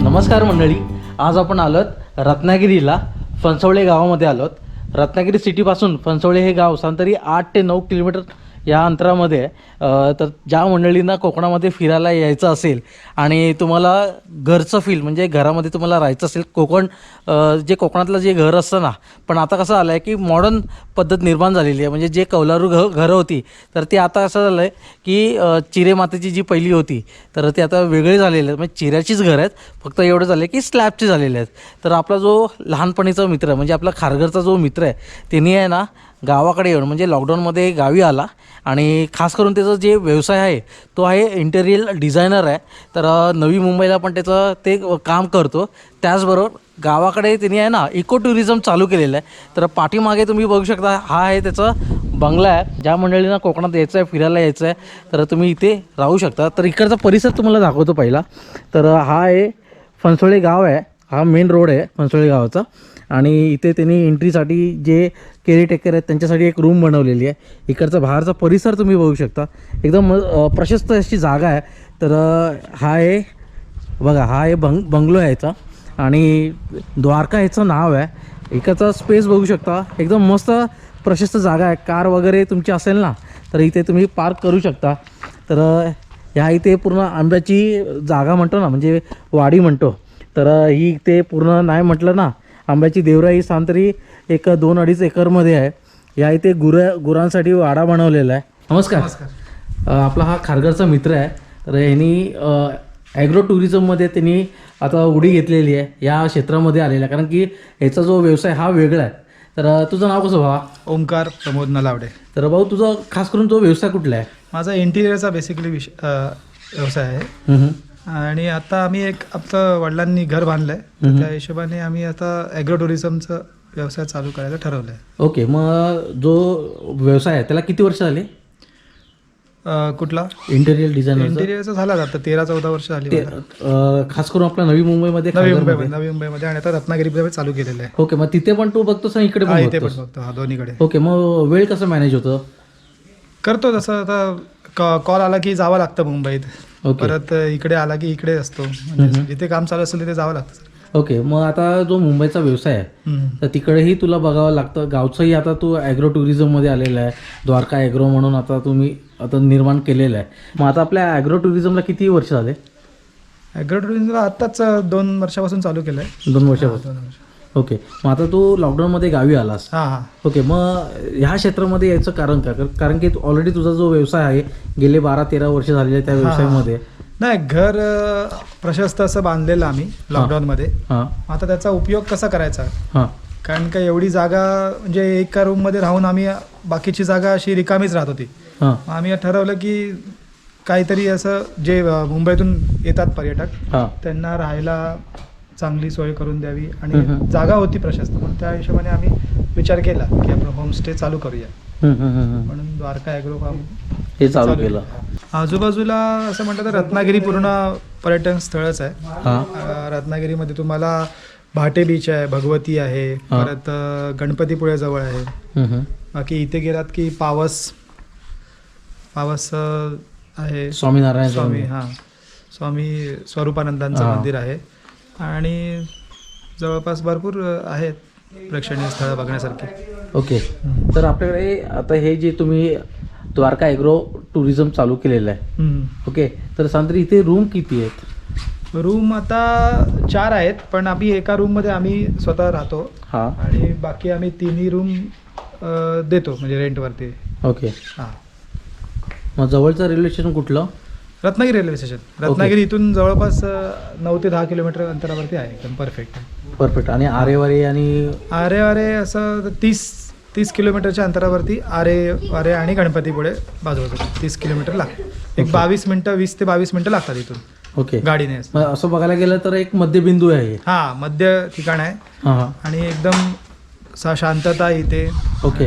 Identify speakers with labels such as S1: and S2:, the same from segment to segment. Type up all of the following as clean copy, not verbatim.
S1: नमस्कार मंडळी, आज आपण आलोत रत्नागिरीला, फणसवळे गावामध्ये आलोत. रत्नागिरी सिटीपासून फणसवळे हे गाव साधारण 8 ते 9 किलोमीटर या अंतरामध्ये आहे. तर ज्या मंडळींना कोकणामध्ये फिरायला यायचं असेल आणि तुम्हाला घरचं फील म्हणजे घरामध्ये तुम्हाला राहायचं असेल, जे कोकणातलं जे घर असतं ना, पण आता कसं आलं आहे की मॉडर्न पद्धत निर्माण झालेली आहे. म्हणजे जे कौलारू घरं होती तर ते आता असं झालं आहे की चिरे मातेची जी पहिली होती तर ते आता वेगळे झालेले आहेत. म्हणजे चिऱ्याचीच घरं आहेत, फक्त एवढं झालं की स्लॅबचे झालेले आहेत. तर आपला जो लहानपणीचा मित्र म्हणजे आपला खारघरचा जो मित्र आहे त्यांनी आहे ना गावाकडे येऊन म्हणजे लॉकडाऊनमध्ये गावी आला आणि खास करून त्याचा जे व्यवसाय आहे तो आहे इंटेरियर डिझायनर आहे. तर नवी मुंबईला पण त्याचं ते काम करतो. त्याचबरोबर गावाकडे त्यांनी आहे ना इको टुरिझम चालू केलेलं आहे. तर पाठीमागे तुम्ही बघू शकता, हा आहे त्याचा बंगला आहे. ज्या मंडळींना कोकणात यायचं आहे, फिरायला यायचं आहे तर तुम्ही इथे राहू शकता. तर इकडचा परिसर तुम्हाला दाखवतो पहिला. तर हा आहे फणसवळे गाव आहे, हा मेन रोड आहे फणसवळे गावाचा. आणि इथे त्यांनी एंट्रीसाठी जे केअरटेकर आहेत त्यांच्यासाठी एक रूम बनवलेली आहे. इकडचा बाहेरचा परिसर तुम्ही बघू शकता, एकदम प्रशस्त अशी जागा आहे. तर हा आहे बघा, हा आहे बंगलो आहे याचा आणि द्वारका ह्याचं नाव आहे. इकडचा स्पेस बघू शकता, एकदम मस्त प्रशस्त जागा आहे. कार वगैरे तुमची असेल ना तर इथे तुम्ही पार्क करू शकता. तर ह्या इथे पूर्ण आंब्याची जागा म्हणतो ना, म्हणजे वाडी म्हणतो. तर ही इथे पूर्ण नाही म्हटलं ना, आंब्याची देवराई सांतरी 1-2-2.5 एकरमध्ये आहे. या इथे गुरांसाठी वाडा बनवलेला आहे. नमस्कार. आपला हा खारघरचा मित्र आहे. तर यांनी ॲग्रो टुरिझममध्ये त्यांनी आता उडी घेतलेली आहे, या क्षेत्रामध्ये आलेला आहे. कारण की याचा जो व्यवसाय हा वेगळा आहे. तर तुझं नाव कसं भावा?
S2: ओमकार प्रमोद नलावडे.
S1: तर भाऊ तुझा खास करून तो व्यवसाय कुठला आहे?
S2: माझा इंटिरियरचा बेसिकली व्यवसाय आहे. आणि आता आम्ही आपलं वडिलांनी घर बांधलं आहे, त्या हिशोबाने आम्ही आता ॲग्रो टुरिझमचं व्यवसाय चालू करायला ठरवलं आहे.
S1: ओके, मग जो व्यवसाय आहे त्याला किती वर्ष झाले?
S2: कुठला?
S1: Interior designer.
S2: इंटिरियरचा झाला आता 13-14 वर्ष झाली.
S1: खास करून आपल्या नवी मुंबईमध्ये
S2: आणि आता रत्नागिरीमध्ये चालू केलेलं आहे.
S1: ओके, मग तिथे पण तू बघतोस आणि इकडे
S2: इथे पण बघतो, हा दोन्हीकडे.
S1: ओके, मग वेळ कसं मॅनेज होतं?
S2: करतो तसं. आता कॉल आला की जावं लागतं मुंबईत, परत इकडे आला की इकडे असतो. म्हणजे जिथे काम चालू असेल तिथे जावं लागतं.
S1: ओके, मग आता जो मुंबईचा व्यवसाय आहे तर तिकडेही तुला बघावं लागतं. गावचंही आता तू ॲग्रो टुरिझममध्ये आलेला आहे, द्वारका ॲग्रो म्हणून आता तुम्ही आता निर्माण केलेलं आहे. मग आता आपल्या ॲग्रो टुरिझमला किती वर्ष झाले?
S2: ॲग्रो टुरिझमला आत्ताच 2 वर्षापासून चालू केलं आहे.
S1: 2 वर्षापासून. ओके, मग आता तू लॉकडाऊनमध्ये गावी आलास.
S2: हां.
S1: ओके, मग ह्या क्षेत्रामध्ये यायचं कारण काय? कारण की ऑलरेडी तुझा जो व्यवसाय आहे गेले 12-13 वर्ष झालेले त्या व्यवसायामध्ये.
S2: नाही, घर प्रशस्त असं बांधलेलं आम्ही लॉकडाऊनमध्ये. आता त्याचा उपयोग कसा करायचा? कारण का एवढी जागा म्हणजे एका रूममध्ये राहून आम्ही बाकीची जागा अशी रिकामीच राहत होती. आम्ही ठरवलं की काहीतरी असं जे मुंबईतून येतात पर्यटक त्यांना राहायला चांगली सोय करून द्यावी आणि जागा होती प्रशस्त, म्हणून त्या हिशोबाने आम्ही विचार केला की आपण होमस्टे चालू करूया. म्हणून द्वारका ॲग्रो फार्म
S1: हे चालू केलं.
S2: आजूबाजूला असं म्हटलं तर रत्नागिरी पूर्ण पर्यटन स्थळच आहे. रत्नागिरीमध्ये तुम्हाला भाटे बीच आहे, भगवती आहे, परत गणपतीपुळे जवळ आहे. बाकी इथे गेलात की पावस आहे,
S1: स्वामीनारायण
S2: स्वामी स्वरूपानंदांचं मंदिर आहे. आणि जवळपास भरपूर आहेत प्रेक्षणीय स्थळं बघण्यासारखी.
S1: ओके, तर आपल्याकडे आता हे जे तुम्ही द्वारका ॲग्रो टुरिझम चालू केलेलं आहे. ओके, तर सांगतरी इथे रूम किती आहेत?
S2: रूम आता 4 आहेत, पण आम्ही एका रूममध्ये आम्ही स्वतः राहतो.
S1: हां,
S2: आणि बाकी आम्ही 3 रूम देतो म्हणजे रेंटवरती.
S1: ओके.
S2: हां.
S1: मग जवळचं रेल्वे स्टेशन कुठलं?
S2: Ratnagiri railway station. रत्नागिरी इथून जवळपास 9 ते 10 किलोमीटर अंतरावरती आहे. एकदम परफेक्ट.
S1: परफेक्ट. आणि आरेवारे आणि
S2: आरे असं 30 किलोमीटरच्या अंतरावरती आरे आणि गणपतीपुळे बाजूबाजू 30 किलोमीटर लागतं. एक 22 मिनटं 20 ते 22 मिनटं लागतात इथून.
S1: ओके,
S2: गाडीने.
S1: मग असं बघायला गेलं तर एक मध्यबिंदू आहे.
S2: हां, मध्य ठिकाण आहे.
S1: हां,
S2: आणि एकदम शांतता इथे.
S1: ओके.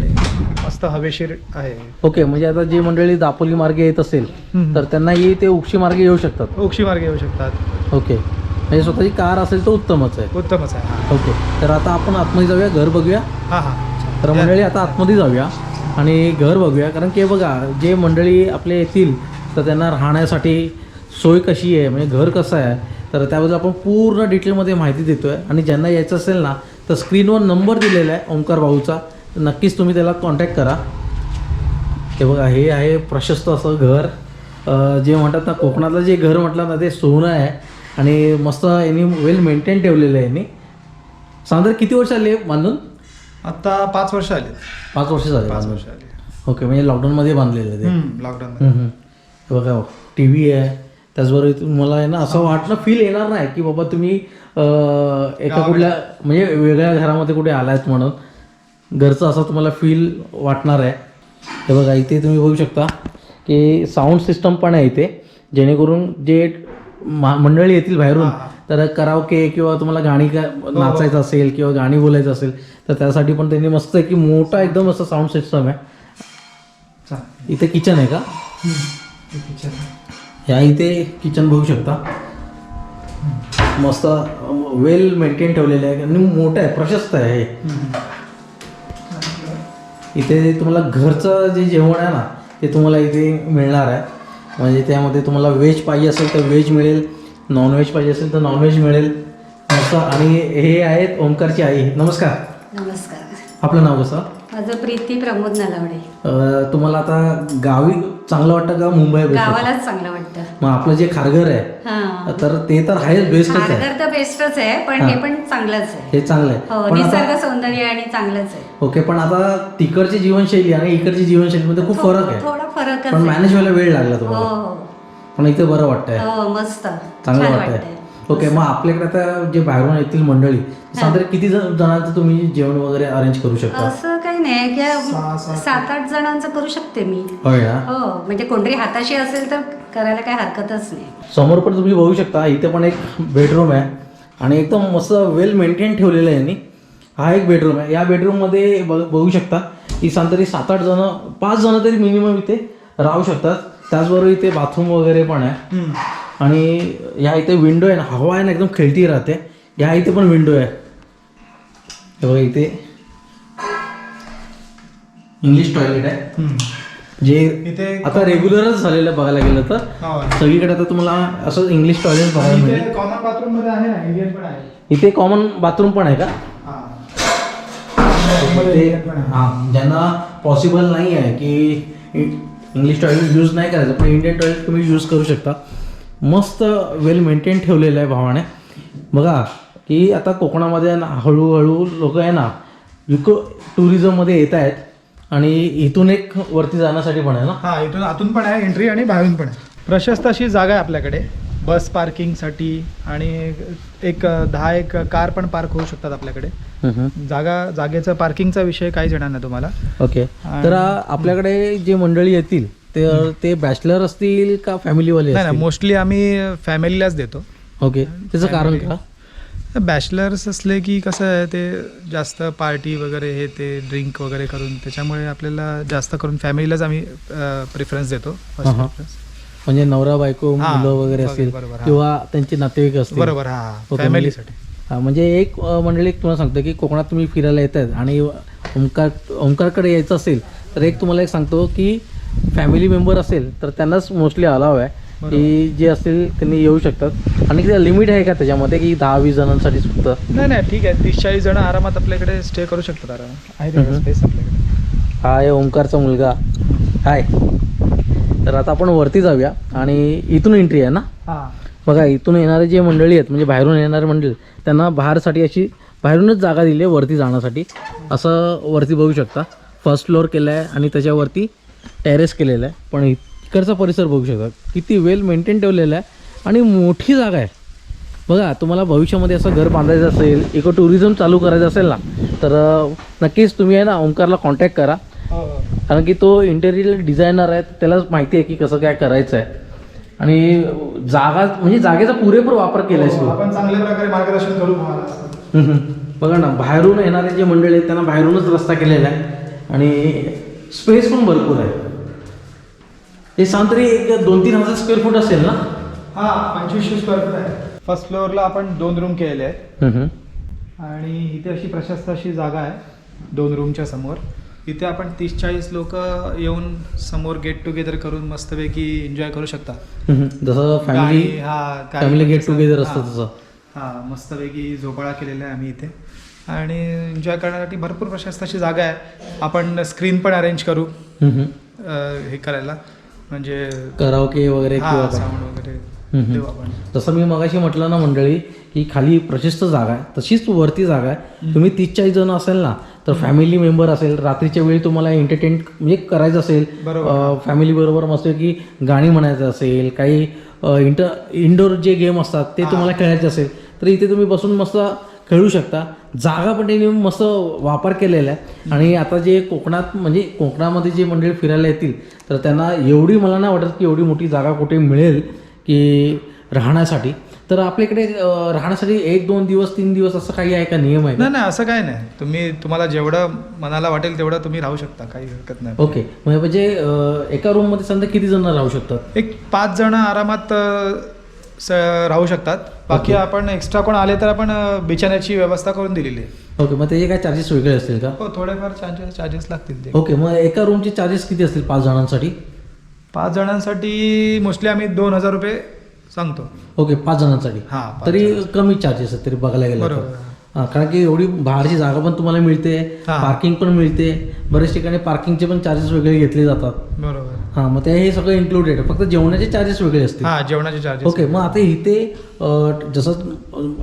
S2: मस्त हवेशीर आहे.
S1: ओके, म्हणजे आता जी मंडळी दापोली मार्गे येत असेल तर त्यांनाही ते उक्षी मार्गे येऊ शकतात.
S2: उक्षी मार्गे येऊ शकतात.
S1: ओके, म्हणजे स्वतःची कार असेल तर उत्तमच आहे.
S2: उत्तमच आहे.
S1: ओके, तर आता आपण आतमध्ये जाऊया, घर बघूया.
S2: हां.
S1: तर मंडळी आता आतमध्ये जाऊया आणि घर बघूया. कारण की बघा, जे मंडळी आपले येतील तर त्यांना राहण्यासाठी सोय कशी आहे, म्हणजे घर कसं आहे, तर त्याबद्दल आपण पूर्ण डिटेलमध्ये माहिती देतो आहे. आणि ज्यांना यायचं असेल ना तर स्क्रीनवर नंबर दिलेला आहे ओंकार भाऊचा, तर नक्कीच तुम्ही त्याला कॉन्टॅक्ट करा. हे बघा, हे आहे प्रशस्त असं घर. जे म्हणतात ना, कोकणातलं जे घर म्हटलं ना ते सोनं आहे. आणि मस्त यांनी वेल मेंटेन ठेवलेलं आहे यांनी. सांगा किती वर्ष आले बांधून?
S2: आता 5 वर्ष आले.
S1: 5 वर्ष झाले
S2: 5
S1: बांधून.
S2: वर्ष आले.
S1: ओके, म्हणजे लॉकडाऊनमध्ये बांधलेलं आहे ते.
S2: लॉकडाऊन.
S1: बघा, टी व्ही आहे. त्याचबरोबर तुम्हाला आहे ना असं वाटणं फील येणार नाही की बाबा तुम्ही एका कुठल्या म्हणजे वेगळ्या घरामध्ये कुठे आलायत म्हणून. घरचं असं तुम्हाला फील वाटणार आहे. हे बघा, इथे तुम्ही बघू शकता की साऊंड सिस्टम पण आहे इथे, जेणेकरून जे मंडळी येतील बाहेरून तर कराओके किंवा तुम्हाला गाणी नाचायचं असेल किंवा गाणी बोलायचं असेल तर त्यासाठी पण त्यांनी मस्त आहे की मोठा एकदम असं साऊंड सिस्टम आहे. इथे किचन आहे का? ह्या इथे किचन बघू शकता. मस्त वेल मेंटेन ठेवलेलं आहे आणि मोठं आहे, प्रशस्त आहे. इथे तुम्हाला घरचं जे जेवण आहे ना ते तुम्हाला इथे मिळणार आहे. म्हणजे त्यामध्ये तुम्हाला व्हेज पाहिजे असेल तर व्हेज मिळेल, नॉनव्हेज पाहिजे असेल तर नॉनव्हेज मिळेल मस्त. आणि हे आहेत ओंकारची आई. नमस्कार.
S3: नमस्कार.
S1: आपलं नाव कसं?
S3: माझं प्रीती प्रमोद नलावडे.
S1: तुम्हाला आता गावी चांगलं वाटतं का मुंबई बेस्ट?
S3: गावालाच चांगलं वाटतं.
S1: मग आपलं जे खारघर आहे
S3: हा,
S1: तर ते तर आहेच, बेस्टच आहे.
S3: खारघर तर बेस्टच आहे, पण हे पण चांगलंच आहे.
S1: हे चांगलं आहे.
S3: हो,
S1: पण
S3: निसर्ग
S1: आता
S3: सौंदर्य आणि चांगलंच आहे.
S1: ओके, पण आता तिकडची जीवनशैली आणि इकडची जीवनशैलीमध्ये खूप फरक आहे.
S3: थोडा फरकच
S1: पण
S3: आहे.
S1: मॅनेज व्हायला वेळ लागला
S3: हो
S1: तुम्हाला.
S3: हो
S1: पण इथे बरं वाटतंय,
S3: हो, मस्त
S1: चांगलं
S3: छान
S1: वाटतंय. ओके, मग आपल्याकडे आता जे बाहेरून येतील मंडळी साधारण किती जणांचं तुम्ही जेवण वगैरे अरेंज करू शकता?
S3: असं काही नाही की 7-8 जणांचं करू शकते मी.
S1: होय ना?
S3: हो, म्हणजे कोणतरी हाताशी असेल तर करायला काही हरकतच नाही.
S1: समोर पण तुम्ही बघू शकता, इथे पण एक बेडरूम आहे आणि एकदम मस्त वेल मेंटेन ठेवलेलं आहे यांनी. हा एक बेडरूम आहे. या बेडरूममध्ये बघू शकता की तरी 7-8 जण, 5 जण तरी मिनिमम इथे राहू शकतात. त्याचबरोबर इथे बाथरूम वगैरे पण आहे. आणि या इथे विंडो आहे ना, हवा आहे ना एकदम खेळती राहते. या इथे पण विंडो आहे. हे बघा, इथे इंग्लिश टॉयलेट आहे जे
S2: इथे
S1: आता रेग्युलरच झालेलं बघायला गेलं तर. सगळीकडे आता तुम्हाला असं इंग्लिश टॉयलेट बघायला मिळेल.
S2: कॉमन बाथरूम मध्ये आहे ना, इंडियन पण आहे.
S1: इथे कॉमन बाथरूम पण आहे का? हां, ज्यांना पॉसिबल नाही आहे की इंग्लिश टॉयलेट यूज नाही करायचं पण इंडियन टॉयलेट तुम्ही यूज करू शकता. मस्त वेल मेंटेन ठेवलेलं आहे भावाने. बघा की आता कोकणामध्ये ना हळूहळू लोक आहे ना इको टुरिझममध्ये येत आहेत आणि इथून एक वरती जाण्यासाठी पण आहे ना.
S2: हा, इथून आतून पण आहे एंट्री आणि बाहेरून पण आहे. प्रशस्त अशी जागा आहे आपल्याकडे बस पार्किंगसाठी आणि एक 10 कार पण पार्क होऊ शकतात आपल्याकडे. जागेचा पार्किंगचा विषय काहीच येणार नाही तुम्हाला.
S1: ओके, तर आपल्याकडे जे मंडळी येतील ते बॅचलर असतील का फॅमिलीवाले?
S2: नाही, मोस्टली आम्ही फॅमिलीलाच देतो.
S1: ओके, त्याचं कारण का?
S2: बॅचलर्स असले की कसं आहे, ते जास्त पार्टी वगैरे हे ते ड्रिंक वगैरे करून, त्याच्यामुळे आपल्याला जास्त करून फॅमिलीलाच आम्ही प्रिफरन्स देतो.
S1: म्हणजे नवरा बायको मुलं वगैरे असतील किंवा त्यांचे नातेवाईक असतील.
S2: बरोबर. हा, फॅमिलीसाठी.
S1: हा, म्हणजे एक मंडळी तुम्हाला सांगतो की कोकणात तुम्ही फिरायला येतात आणि ओंकारकडे यायचं असेल तर एक तुम्हाला एक सांगतो की फॅमिली मेंबर असेल तर त्यांनाच मोस्टली अलाव आहे की जे असतील त्यांनी येऊ शकतात. आणि लिमिट आहे का त्याच्यामध्ये की 10-20 जणांसाठी फक्त?
S2: नाही, ठीक आहे. 30-40 जण आरामात आपल्याकडे स्टे करू शकतात. आरामात आहे स्पेस आपल्याकडे.
S1: हा आहे ओंकारचा मुलगा. हाय. तर आता आपण वरती जाऊया आणि इथून एंट्री आहे ना.
S2: हां
S1: बघा इथून येणारे जे मंडळी आहेत म्हणजे बाहेरून येणारे मंडळी त्यांना बाहेरसाठी अशी बाहेरूनच जागा दिली आहे वरती जाण्यासाठी. असं वरती बघू शकता फर्स्ट फ्लोअर केलं आहे आणि त्याच्यावरती टेरेस केलेलं आहे. पण इकडचा परिसर बघू शकता किती वेल मेंटेन ठेवलेला आहे आणि मोठी जागा आहे. बघा तुम्हाला भविष्यामध्ये असं घर बांधायचं असेल इको टुरिझम चालू करायचं असेल ना तर नक्कीच तुम्ही आहे ना ओंकारला कॉन्टॅक्ट करा. कारण की तो इंटेरियर डिझायनर आहे त्यालाच माहिती आहे की कसं काय करायचं आहे आणि जागा म्हणजे जागेचा पुरेपूर वापर केला आहे.
S2: आपण चांगल्या प्रकारे मार्गदर्शन करू तुम्हाला.
S1: बघा ना बाहेरून येणारे जे मंडळी आहेत त्यांना बाहेरूनच रस्ता केलेला आहे आणि स्पेस पण भरपूर आहे. हे सांग तरी एक 2-3 हजार स्क्वेअर फूट असेल ना.
S2: हां 2500 स्क्वेअर फूट आहे. फर्स्ट फ्लोअरला आपण 2 रूम केलेले आहेत आणि इथे अशी प्रशस्त अशी जागा आहे 2 रूमच्या समोर. इथे आपण 30-40 लोक येऊन समोर गेट टुगेदर करून मस्तपैकी एन्जॉय करू शकतात.
S1: जसं फॅमिली गेट टुगेदर असतं तसं.
S2: हां मस्तपैकी झोपाळा केलेला आहे आम्ही इथे आणि एन्जॉय करण्यासाठी भरपूर प्रशस्त अशी जागा आहे. आपण स्क्रीन पण अरेंज करू हे करायला म्हणजे
S1: कराओके वगैरे किंवा
S2: साऊंड वगैरे देऊ आपण.
S1: जसं मी मगाशी म्हटलं ना मंडळी की खाली प्रशस्त जागा आहे तशीच वरती जागा आहे. तुम्ही 30-40 जण असेल ना तर फॅमिली मेंबर असेल रात्रीच्या वेळी तुम्हाला एंटरटेन म्हणजे करायचं असेल फॅमिली बरोबर मस्त की गाणी म्हणायचं असेल काही इंडोर जे गेम असतात ते तुम्हाला खेळायचे असेल तर इथे तुम्ही बसून मस्त खेळू शकता. जागा पण त्यांनी मस्त वापर केलेला आहे आणि आता जे कोकणात म्हणजे कोकणामध्ये जे मंडळी फिरायला येतील तर त्यांना एवढी मला नाही वाटत की एवढी मोठी जागा कुठे मिळेल की राहण्यासाठी. तर आपल्याकडे राहण्यासाठी 1-2 दिवस 3 दिवस असं काही आहे का नियम आहे?
S2: नाही असं काही नाही. तुम्हाला जेवढं मनाला वाटेल तेवढं तुम्ही राहू शकता काही हरकत नाही.
S1: ओके म्हणजे एका रूममध्ये समजा किती जण राहू शकतात?
S2: एक 5 जण आरामात राहू शकतात. बाकी आपण एक्स्ट्रा कोण आले तर आपण बिछाण्याची व्यवस्था करून दिलेली आहे.
S1: ओके मग त्याचे काय चार्जेस वेगळे असतील का?
S2: हो थोडेफार चार्जेस लागतील ते.
S1: ओके मग एका रूमचे चार्जेस किती असतील 5 जणांसाठी?
S2: 5 जणांसाठी मोस्टली आम्ही 2000 रुपये सांगतो.
S1: ओके 5 जणांसाठी
S2: हां
S1: तरी कमी चार्जेस आहेत तरी बघायला गेलं तर.
S2: बरोबर.
S1: हां कारण की एवढी बाहेरची जागा पण तुम्हाला मिळते पार्किंग पण मिळते. बरेच ठिकाणी पार्किंगचे पण चार्जेस वेगळे घेतले जातात.
S2: बरोबर.
S1: हां मग ते हे सगळं इन्क्लुडेड फक्त जेवणाचे चार्जेस वेगळे असतील.
S2: हां जेवणाचे चार्जेस.
S1: ओके मग आता इथे जसं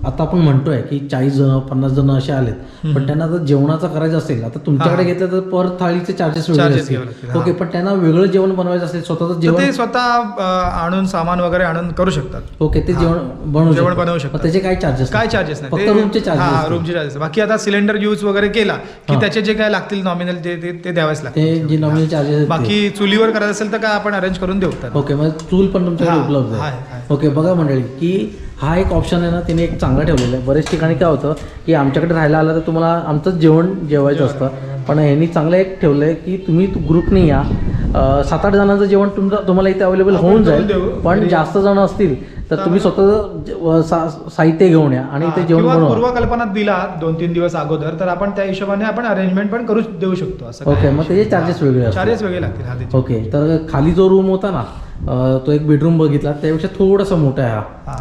S1: आता आपण म्हणतोय की 40 जण 50 जण असे आलेत पण त्यांना आता जेवणाचं करायचं असेल आता तुमच्याकडे घेतलं तर पर थाळीचे चार्जेस वेगळे असतील. ओके पण त्यांना वेगळं जेवण बनवायचं असेल स्वतःचं जेवण
S2: ते स्वतः आणून सामान वगैरे आणून करू शकतात.
S1: ओके ते जेवण बनवू
S2: शकतात.
S1: त्याचे काय चार्जेस?
S2: काय चार्जेस नाही
S1: फक्त रूमचे चार्जेस.
S2: रूमचे चार्जेस. बाकी आता सिलेंडर यूज वगैरे केला की त्याचे जे काय लागतील नॉमिनल ते द्यावेच लागतील.
S1: ते जे नॉमिनल चार्जेस
S2: बाकी चुलीवर करायचं असेल तर काय आपण अरेंज करून देऊ.
S1: ओके मग चूल पण तुमच्याकडे उपलब्ध आहे. ओके बघा मंडळी की हा एक ऑप्शन आहे ना तिने एक चांगला ठेवलेला आहे. बरेच ठिकाणी काय होतं की आमच्याकडे राहायला आलं तर तुम्हाला आमचंच जेवण जेवायचं असतं पण ह्यांनी चांगलं एक ठेवलं आहे की तुम्ही ग्रुपने या 7-8 जणांचं जेवण तुम्हाला इथे अवेलेबल होऊन जाईल. पण जास्त जण असतील तर तुम्ही स्वतः साहित्य घेऊन या आणि ते जेवण बनवा.
S2: पूर्वकल्पना दिला 2-3 दिवस अगोदर तर आपण त्या हिशोबाने आपण अरेंजमेंट पण करू देऊ शकतो. असं
S1: ओके मग त्याचे चार्जेस वेगळे
S2: चार्जेस वेगळे लागतील.
S1: ओके तर खाली जो रूम होता ना तो एक बेडरूम बघितला त्यापेक्षा थोडासा मोठा आहे हा.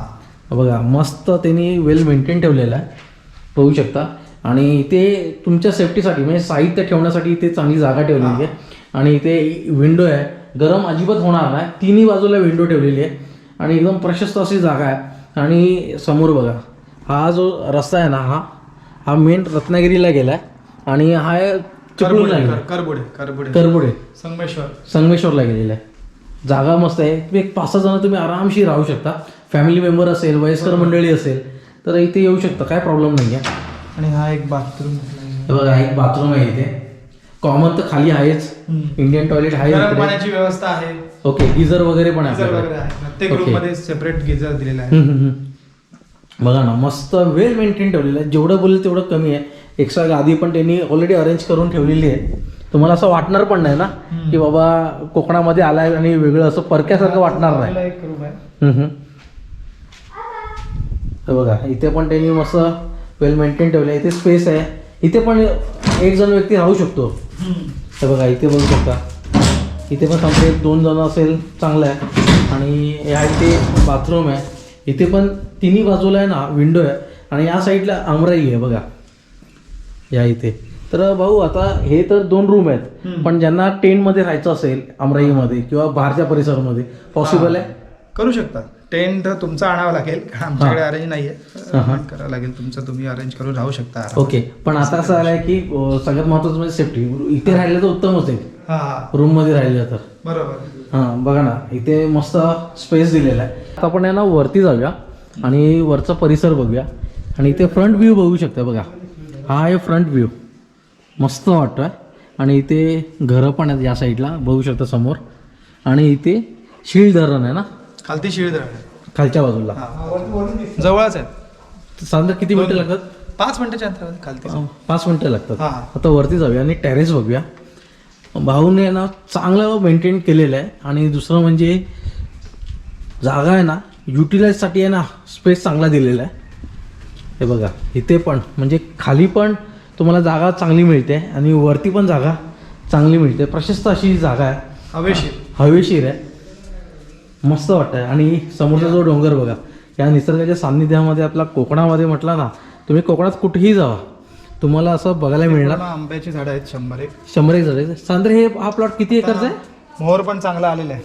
S1: बघा मस्त त्यांनी वेल मेंटेन ठेवलेला आहे बघू शकता आणि इथे तुमच्या सेफ्टीसाठी म्हणजे साहित्य ठेवण्यासाठी इथे चांगली जागा ठेवलेली आहे आणि इथे विंडो आहे. गरम अजिबात होणार नाही. तिन्ही बाजूला विंडो ठेवलेली आहे आणि एकदम प्रशस्त अशी जागा आहे. आणि समोर बघा हा जो रस्ता आहे ना हा मेन रत्नागिरीला गेला आहे आणि हा करबुडे संगमेश्वरला गेलेला आहे. जागा मस्त आहे. तुम्ही एक 5-6 जण तुम्ही आरामशी राहू शकता. फॅमिली मेंबर असेल वयस्कर मंडळी असेल तर इथे येऊ शकता काय प्रॉब्लेम नाही आहे.
S2: आणि हा एक बाथरूम
S1: बघा एक बाथरूम आहे इथे कॉमन तर खाली आहेच. इंडियन टॉयलेट आहे.
S2: पाण्याची व्यवस्था आहे.
S1: ओके गिझर वगैरे पण आहे.
S2: प्रत्येक रूममध्ये सेपरेट गिझर दिलेला आहे.
S1: बघा ना मस्त वेल मेंटेन ठेवलेलं आहे. जेवढं बोललं तेवढं कमी आहे. एक्स्ट्रा गादी पण त्यांनी ऑलरेडी अरेंज करून ठेवलेली आहे. तुम्हाला असं वाटणार पण नाही ना की बाबा कोकणामध्ये आलाय आणि वेगळं असं परक्यासारखं वाटणार नाही.
S2: एक रूम आहे.
S1: बघा इथे पण त्यांनी मस्त वेल मेंटेन ठेवलं आहे. इथे स्पेस आहे. इथे पण 1 जण व्यक्ती राहू शकतो. हे बघा इथे बघू शकता इथे पण समजा 1-2 जण असेल चांगलं आहे. आणि ह्या इथे बाथरूम आहे. इथे पण तिन्ही बाजूला आहे ना विंडो आहे आणि या साईडला आमराई आहे बघा या इथे. तर भाऊ आता हे तर 2 रूम आहेत, पण ज्यांना टेंटमध्ये राहायचं असेल अमराईमध्ये किंवा बाहेरच्या परिसरामध्ये पॉसिबल आहे?
S2: करू शकता. टेंट तुमचा आणावा लागेल, कारण आमच्याकडे अरेंज नाहीये. करावं लागेल तुमचं, तुम्ही अरेंज करून राहू शकता.
S1: ओके, पण आता असं आलंय की सगळ्यात महत्त्वाचं म्हणजे सेफ्टी. इथे राहिलं तर उत्तमच आहे, रूम मध्ये राहिलं तर.
S2: बरोबर.
S1: हां बघा ना, इथे मस्त स्पेस दिलेला आहे. आता आपण यांना वरती जाऊया आणि वरचा परिसर बघूया. आणि इथे फ्रंट व्ह्यू बघू शकता. बघा, हा आहे फ्रंट व्ह्यू, मस्त वाटतोय. आणि इथे घरं पण आहेत या साईडला बघू शकता समोर. आणि इथे शीळ धरण आहे ना,
S2: खालती शिळ
S1: खालच्या बाजूला.
S2: जवळच आहे.
S1: साधारण किती मिनिटं लागतात?
S2: 5 मिनिटाच्या अंतरावर खालती.
S1: 5 मिनिटं लागतात.
S2: हां.
S1: आता वरती जाऊया आणि टेरेस बघूया. भाऊने ना चांगलं मेंटेन केलेलं आहे. आणि दुसरं म्हणजे जागा आहे ना, युटिलाइजसाठी आहे ना, स्पेस चांगला दिलेला आहे. हे बघा, इथे पण म्हणजे खाली पण तुम्हाला जागा चांगली मिळते आणि वरती पण जागा चांगली मिळते. प्रशस्त अशी जागा आहे, हवेशीर आहे, मस्त वाटतं आहे. आणि समोरचा जो डोंगर बघा, या निसर्गाच्या सान्निध्यामध्ये आपला कोकणामध्ये म्हटलं ना, तुम्ही कोकणात कुठेही जावा तुम्हाला असं बघायला मिळणार.
S2: आंब्याची झाडं आहेत
S1: 100 एक झाडे. सांद्रे, हे हा प्लॉट किती एकरचा आहे?
S2: मोहर पण चांगला आलेला आहे.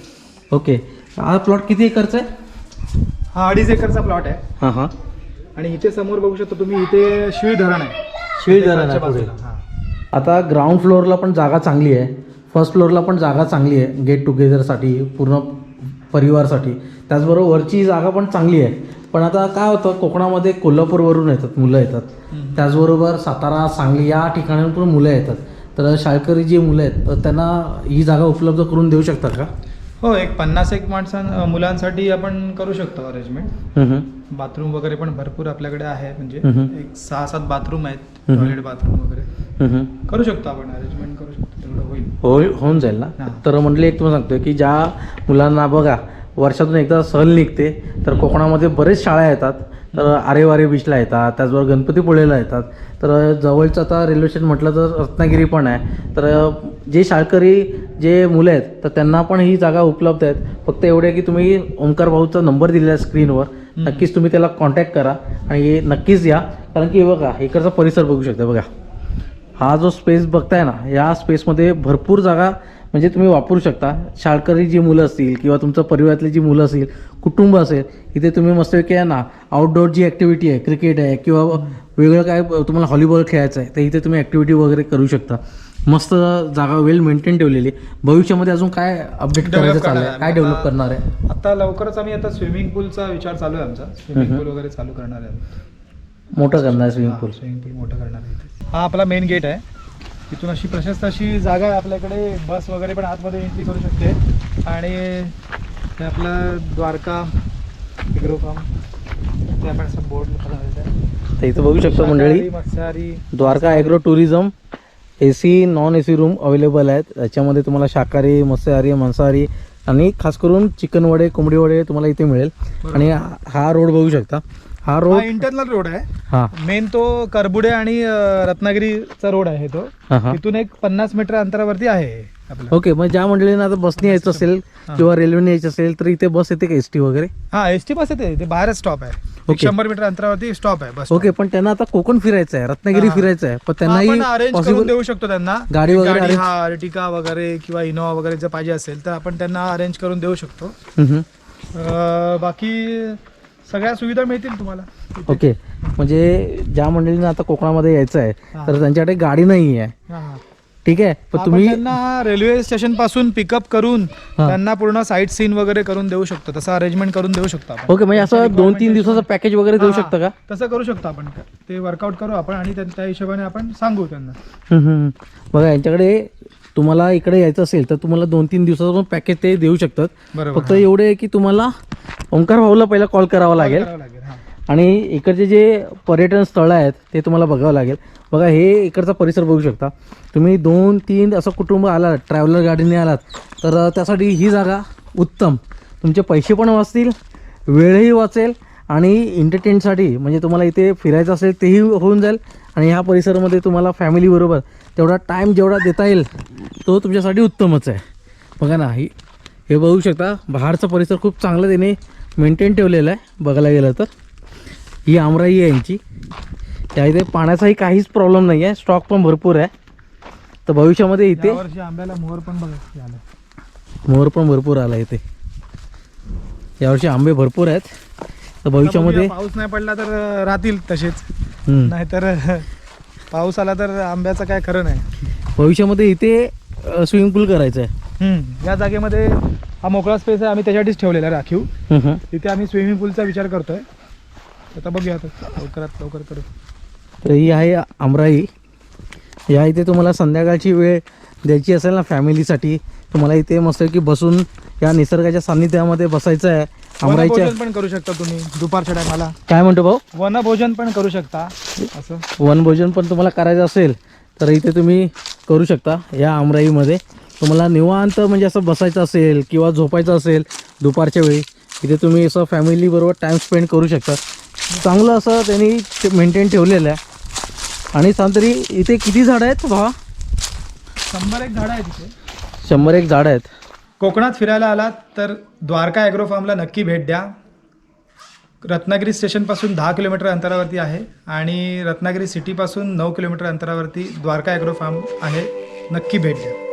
S1: ओके, हा प्लॉट किती एकरचा आहे?
S2: हा 2.5 एकरचा प्लॉट आहे.
S1: हां हां.
S2: आणि इथे समोर बघू शकता तुम्ही, इथे शीळ धरण आहे.
S1: शीळ धरण आहे पुढे. आता ग्राउंड फ्लोअरला पण जागा चांगली आहे, फर्स्ट फ्लोअरला पण जागा चांगली आहे गेट टुगेदरसाठी, पूर्ण परिवारसाठी. त्याचबरोबर वरची जागा पण चांगली आहे. पण आता काय होतं, कोकणामध्ये कोल्हापूरवरून येतात मुलं येतात, त्याचबरोबर सातारा, सांगली या ठिकाणाहून पण मुलं येतात. तर शाळकरी जी मुलं आहेत तर त्यांना ही जागा उपलब्ध करून देऊ शकतात का?
S2: हो, एक 50 मुलांसाठी आपण करू शकतो अरेंजमेंट. बाथरूम वगैरे पण भरपूर आपल्याकडे आहे. म्हणजे एक 6-7 बाथरूम आहेत, टॉयलेट बाथरूम वगैरे करू शकतो आपण, अरेंजमेंट करू शकतो, तेवढं
S1: होऊन जाईल ना. तर म्हटलं एक तुम्हाला सांगतोय की ज्या मुलांना बघा वर्षातून एकदा सहल निघते, तर कोकणामध्ये बरेच शाळा येतात. तर आरेवारे बीचला येतात, त्याचबरोबर गणपतीपुळेला येतात. तर जवळचं आता रेल्वे स्टेशन म्हटलं तर रत्नागिरी पण आहे. तर जे शाळकरी जे मुलं आहेत तर त्यांना पण ही जागा उपलब्ध आहेत. फक्त एवढे की तुम्ही ओंकार भाऊचा नंबर दिलेला आहे स्क्रीनवर, नक्कीच तुम्ही त्याला कॉन्टॅक्ट करा आणि नक्कीच या. कारण की बघा, इकडचा परिसर बघू शकता. बघा, हा जो स्पेस बघताय ना, या स्पेसमध्ये भरपूर जागा म्हणजे तुम्ही वापरू शकता. शाळकरी जी मुलं असतील किंवा तुमचं परिवारातली जी मुलं असतील, कुटुंब असेल, इथे तुम्ही मस्तपैकी आहे ना, आउटडोअर जी ॲक्टिव्हिटी आहे, क्रिकेट आहे किंवा वेगळं काय तुम्हाला हॉलीबॉल खेळायचं आहे, तर इथे तुम्ही ॲक्टिव्हिटी वगैरे करू शकता. मस्त जागा वेल मेंटेन ठेवलेली. भविष्यामध्ये अजून काय अपडेट करायचं चालू आहे, काय डेव्हलप करणार आहे?
S2: आता लवकरच आम्ही आता स्विमिंग पूलचा विचार चालू आहे आमचा. स्विमिंग पूल वगैरे चालू करणार आहे,
S1: मोठं करणार आहे स्विमिंग पूल.
S2: स्विमिंग पूल मोठं करणार आहे. हा आपला मेन गेट आहे. इथून अशी प्रशस्त अशी जागा आहे आपल्याकडे, बस वगैरे पण आतमध्ये एंट्री करू शकते. आणि ते आपलं द्वारका एग्रो फार्म, ते आपण असं बोर्ड लावलेलं आहे.
S1: तर इथं बघू शकतो मंडळी,
S2: मत्स्याहारी
S1: Dwarka agro tourism. AC non AC room available आहेत. याच्यामध्ये तुम्हाला शाकाहारी, मत्स्याहारी, मांसाहारी आणि खास करून चिकन वडे, कोंबडी वडे तुम्हाला इथे मिळेल. आणि हा रोड बघू शकता, हा रोड
S2: इंटरनल रोड आहे.
S1: हा
S2: मेन तो करबुडे आणि रत्नागिरीचा रोड आहे तो. इथून एक 50 मीटर अंतरावरती आहे आपलं.
S1: ओके, मग ज्या मंडळींना आता बसने यायचं असेल किंवा रेल्वेने यायचं असेल तर इथे बस येते का ST वगैरे?
S2: हा, ST बस येते, ते बाहेरच स्टॉप आहे. 100 मीटर अंतरावरती स्टॉप आहे बस.
S1: ओके, पण त्यांना आता कोकण फिरायचं आहे, रत्नागिरी फिरायचं आहे, पण त्यांनाही
S2: अरेंज करून देऊ शकतो त्यांना
S1: गाडी वगैरे.
S2: अर्टिका वगैरे किंवा इनोवा वगैरे जर पाहिजे असेल तर आपण त्यांना अरेंज करून देऊ शकतो. बाकी सगळ्या सुविधा मिळतील तुम्हाला.
S1: ओके, म्हणजे ज्या मंडळींना आता कोकणामध्ये यायचं आहे तर त्यांच्याकडे गाडी नाही आहे, ठीक आहे, पण तुम्ही
S2: त्यांना रेल्वे स्टेशन पासून पिकअप करून त्यांना पूर्ण साईट सीन वगैरे करून देऊ शकतो, तसं अरेंजमेंट करून देऊ शकतो आपण.
S1: ओके, म्हणजे असं 2-3 दिवसाचं पॅकेज वगैरे देऊ शकता का?
S2: तसं करू शकतो आपण, ते वर्कआउट करू आपण आणि त्या हिशोबाने आपण सांगू त्यांना.
S1: बघा, यांच्याकडे तुम्हाला इकडे यायचं असेल तर तुम्हाला 2-3 दिवसाचं पॅकेज ते देऊ शकतात. फक्त एवढे आहे की तुम्हाला ओंकार भाऊला पहिला कॉल करावा लागेल आणि इकडचे जे पर्यटन स्थळं आहेत ते तुम्हाला बघावं लागेल. बघा, हे इकडचा परिसर बघू शकता तुम्ही. 2-3 असं कुटुंब आलात, ट्रॅव्हलर गाडीने आलात तर त्यासाठी ही जागा उत्तम. तुमचे पैसे पण वाचतील, वेळही वाचेल आणि एंटरटेनसाठी म्हणजे तुम्हाला इथे फिरायचं असेल तेही होऊन जाईल. आणि ह्या परिसरामध्ये तुम्हाला फॅमिलीबरोबर तेवढा टाईम जेवढा देता येईल तो तुमच्यासाठी उत्तमच आहे. बघा ना, हे बघू शकता, बाहेरचा परिसर खूप चांगला त्याने मेंटेन ठेवलेला आहे. बघायला गेलं तर ही आमराई आहे यांची. त्या इथे पाण्याचाही काहीच प्रॉब्लेम नाही आहे, स्टॉक पण भरपूर आहे. तर भविष्यामध्ये इथे
S2: यावर्षी आंब्याला मोहर पण बघा झालं.
S1: मोहर पण भरपूर आला इथे. यावर्षी आंबे भरपूर आहेत. तर भविष्यामध्ये
S2: पाऊस नाही पडला तर राहतील तसेच,
S1: हम्म,
S2: नाहीतर पाऊस आला तर आंब्याचं काय खरं नाही.
S1: भविष्यामध्ये इथे स्विमिंग पूल करायचं आहे.
S2: या जागेमध्ये हा मोकळा स्पेस आहे, आम्ही त्याच्यासाठीच ठेवलेला आहे राखीव. तिथे आम्ही स्विमिंग पूलचा विचार करतोय. आता बघूया आता लवकरात लवकर करू.
S1: तर ही आहे आमराई. या इथे तुम्हाला संध्याकाळची वेळ द्यायची असेल ना फॅमिलीसाठी, तुम्हाला इथे मस्त की बसून या निसर्गाच्या सान्निध्यामध्ये बसायचं आहे. आमराईच्या
S2: वनभोजन पण करू शकता तुम्ही दुपारच्या टायमाला.
S1: काय म्हणतो भाऊ?
S2: वनभोजन पण करू शकता. असं
S1: वनभोजन पण तुम्हाला करायचं असेल तर इथे तुम्ही करू शकता. या आमराईमध्ये तुम्हाला निवांत म्हणजे असं बसायचं असेल किंवा झोपायचं असेल दुपारच्या वेळी, इथे तुम्ही असं फॅमिलीबरोबर टाईम स्पेंड करू शकता. चांगलं असं त्यांनी मेंटेन ठेवलेलं आहे. आणि सांतरी इथे किती झाडं आहेत भावा?
S2: 101 झाडं आहेत तिथे.
S1: 101 झाडं आहेत.
S2: कोकणात फिरायला आलात तर द्वारका ॲग्रो फार्मला नक्की भेट द्या. रत्नागिरी स्टेशनपासून 10 किलोमीटर अंतरावरती आहे आणि रत्नागिरी सिटीपासून 9 किलोमीटर अंतरावरती द्वारका ॲग्रो फार्म आहे. नक्की भेट द्या.